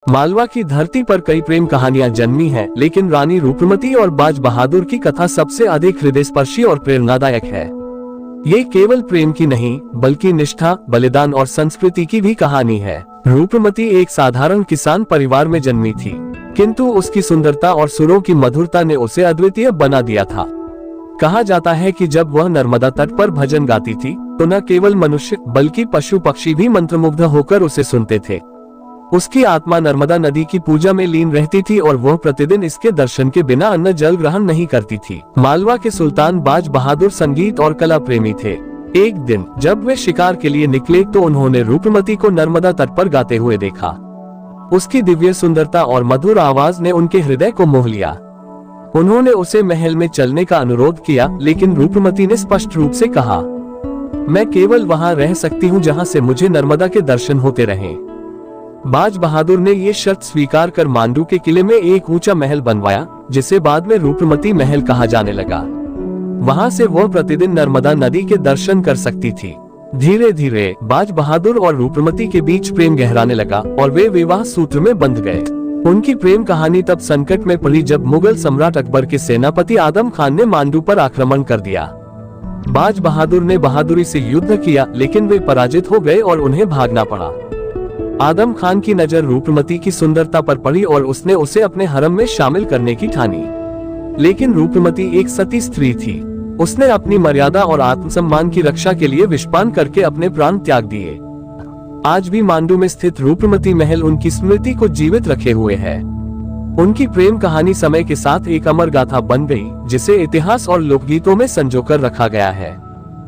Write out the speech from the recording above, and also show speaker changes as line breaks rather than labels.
मालवा की धरती पर कई प्रेम कहानियां जन्मी हैं, लेकिन रानी रूपमती और बाज बहादुर की कथा सबसे अधिक हृदयस्पर्शी और प्रेरणादायक है। ये केवल प्रेम की नहीं, बल्कि निष्ठा, बलिदान और संस्कृति की भी कहानी है। रूपमती एक साधारण किसान परिवार में जन्मी थी, किंतु उसकी सुंदरता और सुरों की मधुरता ने उसे अद्वितीय बना दिया था। कहा जाता है कि जब वह नर्मदा तट पर भजन गाती थी, तो न केवल मनुष्य बल्कि पशु पक्षी भी मंत्रमुग्ध होकर उसे सुनते थे। उसकी आत्मा नर्मदा नदी की पूजा में लीन रहती थी और वह प्रतिदिन इसके दर्शन के बिना अन्न जल ग्रहण नहीं करती थी। मालवा के सुल्तान बाज बहादुर संगीत और कला प्रेमी थे। एक दिन जब वे शिकार के लिए निकले तो उन्होंने रूपमती को नर्मदा तट पर गाते हुए देखा। उसकी दिव्य सुंदरता और मधुर आवाज ने उनके हृदय को मोह लिया। उन्होंने उसे महल में चलने का अनुरोध किया, लेकिन रूपमती ने स्पष्ट रूप से कहा, मैं केवल वहाँ रह सकती हूँ जहाँ से मुझे नर्मदा के दर्शन होते रहें। बाज बहादुर ने ये शर्त स्वीकार कर मांडू के किले में एक ऊंचा महल बनवाया, जिसे बाद में रूपमती महल कहा जाने लगा। वहां से वह प्रतिदिन नर्मदा नदी के दर्शन कर सकती थी। धीरे धीरे बाज बहादुर और रूपमती के बीच प्रेम गहराने लगा और वे विवाह सूत्र में बंध गए। उनकी प्रेम कहानी तब संकट में पड़ी जब मुगल सम्राट अकबर के सेनापति आदम खान ने मांडू पर आक्रमण कर दिया। बाज बहादुर ने बहादुरी से युद्ध किया, लेकिन वे पराजित हो गए और उन्हें भागना पड़ा। आदम खान की नजर रूपमती की सुंदरता पर पड़ी और उसने उसे अपने हरम में शामिल करने की ठानी। लेकिन रूपमती एक सती स्त्री थी। उसने अपनी मर्यादा और आत्मसम्मान की रक्षा के लिए विषपान करके अपने प्राण त्याग दिए। आज भी मांडू में स्थित रूपमती महल उनकी स्मृति को जीवित रखे हुए है। उनकी प्रेम कहानी समय के साथ एक अमर गाथा बन गई, जिसे इतिहास और लोकगीतों में संजोकर रखा गया है।